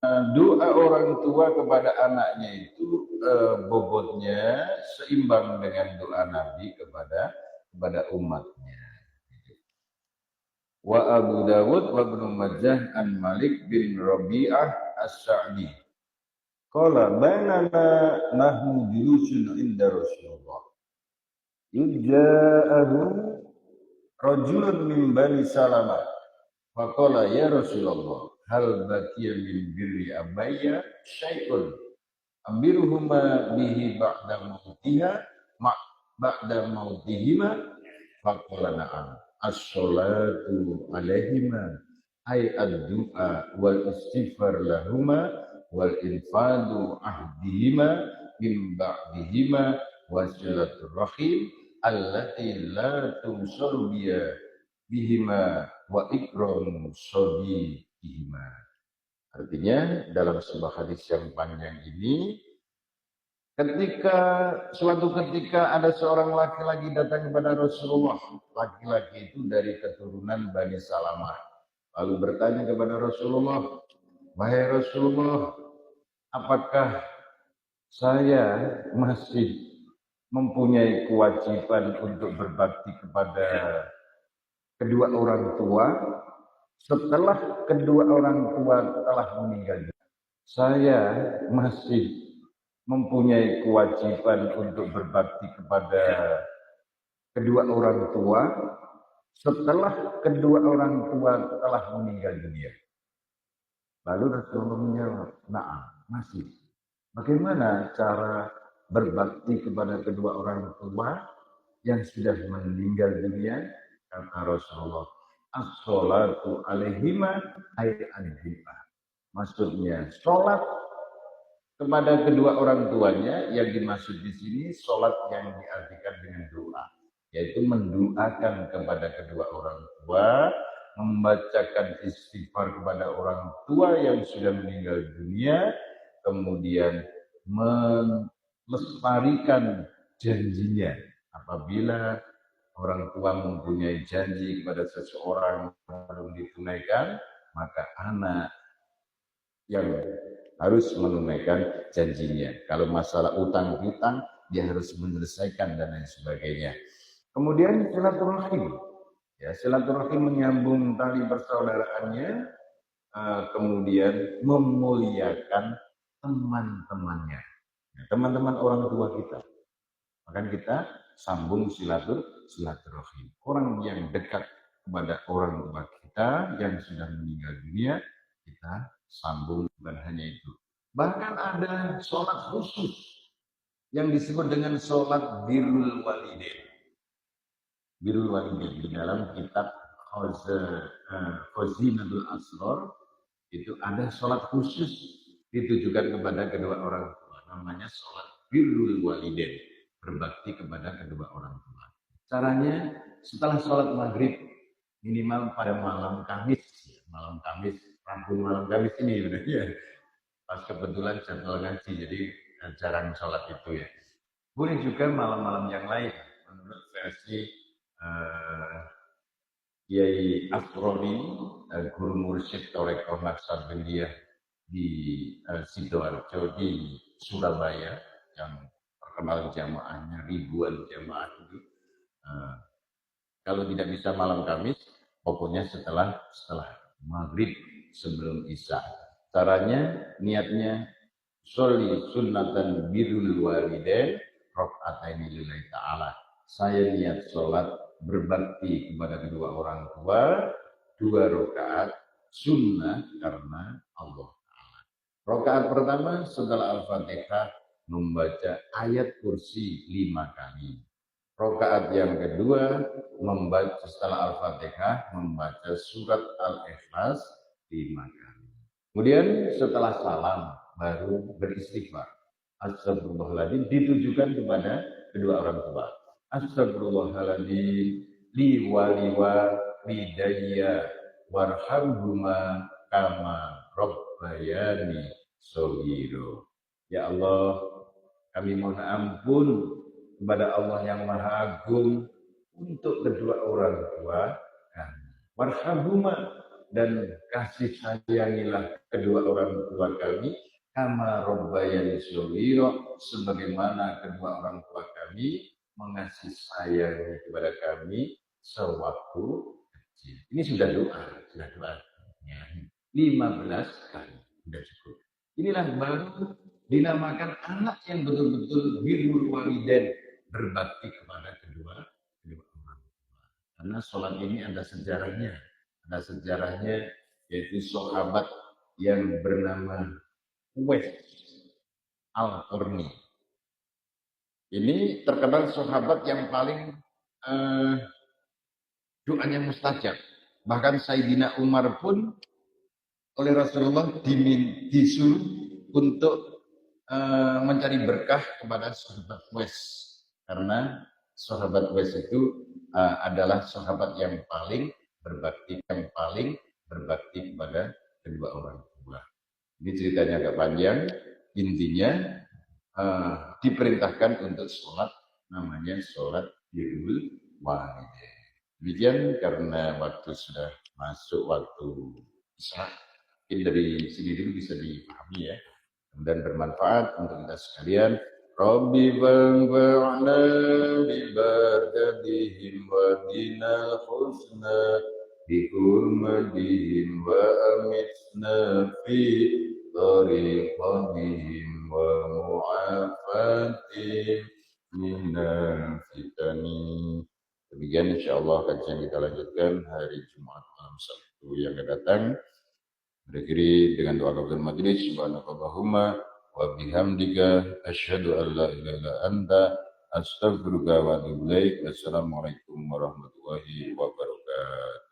Doa orang tua kepada anaknya itu bobotnya seimbang dengan doa Nabi kepada umatnya. Wa Abu Dawud wa Ibnu Majah an Malik bin Rabi'ah As-Sa'di. Qala bainana nahnu julusun inda Rasulullah. Yuja'ahu rajulun min Bani Salamah. Faqala ya Rasulullah, hal baqiya min birri abayya syai'un ambiruhuma bihi ba'da mautiha ba'da mautihima. Faqala na'am as-salatu alaihima ay ad-du'a wal istighfar lahuma wal infadu ahdihima min ba'dihima wa silatur rahim allati la tumsal bihima wa ikram sodihima. Artinya dalam sebuah hadis yang panjang ini, suatu ketika ada seorang laki-laki datang kepada Rasulullah. Laki-laki itu dari keturunan Bani Salamah. Lalu bertanya kepada Rasulullah, wahai Rasulullah, apakah saya masih mempunyai kewajiban untuk berbakti kepada kedua orang tua setelah kedua orang tua telah meninggal? Saya masih mempunyai kewajiban untuk berbakti kepada kedua orang tua setelah kedua orang tua telah meninggal dunia. Lalu Rasulullah menjawab, "Na'am, masih." Bagaimana cara berbakti kepada kedua orang tua yang sudah meninggal dunia? Kata Rasulullah, as-sholatu alaihima ay al-du'a. Maksudnya, sholat kepada kedua orang tuanya, yang dimaksud di sini sholat yang diartikan dengan doa, yaitu mendoakan kepada kedua orang tua, membacakan istighfar kepada orang tua yang sudah meninggal dunia, kemudian melestarikan janjinya. Apabila orang tua mempunyai janji kepada seseorang belum ditunaikan, maka anak yang harus menunaikan janjinya. Kalau masalah utang piutang, dia harus menyelesaikan dan lain sebagainya. Kemudian silaturahim. Ya, silaturahim menyambung tali persaudaraannya, kemudian memuliakan teman-temannya. Ya, teman-teman orang tua kita. Maka kita sambung silaturahim. Orang yang dekat kepada orang tua kita yang sudah meninggal dunia, kita sambung. Bukan hanya itu. Bahkan ada sholat khusus yang disebut dengan sholat birrul walidain. Birrul walidain di dalam kitab Khazinatul Asrar itu ada sholat khusus ditujukan kepada kedua orang tua. Namanya sholat birrul walidain, berbakti kepada kedua orang tua. Caranya setelah sholat maghrib, minimal pada malam Kamis, Rabu malam Kamis ini ya. Pas kebetulan jadwal ngaji, jadi jarang sholat itu ya. Boleh juga malam-malam yang lain, menurut versi Kiai Afroni, guru mursyid Torekoh Naksabandiyah di Sidoarjo di Surabaya, yang terkenal jamaahnya ribuan jamaah itu. Kalau tidak bisa malam Kamis, pokoknya setelah maghrib sebelum isya. Caranya, niatnya, sholli sunnatan birrul walidain rok'ataini lillahi ta'ala. Saya niat sholat berbakti kepada kedua orang tua, 2 rakaat sunnah karena Allah Ta'ala. Rakaat pertama setelah Al-Fatihah membaca ayat kursi 5 kali. Rakaat yang kedua membaca setelah Al-Fatihah membaca surat Al-Ikhlas 5 kali. Kemudian setelah salam baru beristighfar. Astagfirullahaladzim ditujukan kepada kedua orang tua. Astagfirullahaladzim li walidayya warhamhuma kama rabbayani shaghira. Ya Allah, kami mohon ampun kepada Allah yang Maha Agung untuk kedua orang tua kami. Warhamhuma, dan kasih sayangilah kedua orang tua kami kama rabbayani shaghira, sebagaimana kedua orang tua kami mengasih sayang kepada kami sewaktu kecil. Ini sudah doa, ya. 15 kali sudah cukup. Inilah baru dinamakan anak yang betul-betul birrul walidain, berbakti kepada kedua orang tua. Karena sholat ini ada sejarahnya. Ada sejarahnya, yaitu sahabat yang bernama Uwais Al-Qarni. Ini terkenal sahabat yang paling doanya mustajab. Bahkan Sayyidina Umar pun oleh Rasulullah disuruh untuk mencari berkah kepada sahabat Uwais. Karena sahabat Uwais itu adalah sahabat yang paling berbakti kepada kedua orang tua. Ini ceritanya agak panjang. Intinya diperintahkan untuk sholat, namanya sholat birrul walidain. Demikian, karena waktu sudah masuk waktu isya, mungkin dari sini dulu bisa dipahami ya, dan bermanfaat untuk kita sekalian. Rabbi banfa'na bibarakatihim wa dinal husna bihurmatihim wa amitna fi tariqatihim wa mu'afatihim minal fitani. Demikian insyaallah kajian kita lanjutkan hari Jumat malam Sabtu yang akan datang. Berakhiri dengan doa kafaratul majelis. Subhanakallahumma wa bihamdika asyhadu an la ilaha illa anta astaghfiruka wa atubu ilaik. Wassalamualaikum warahmatullahi wabarakatuh.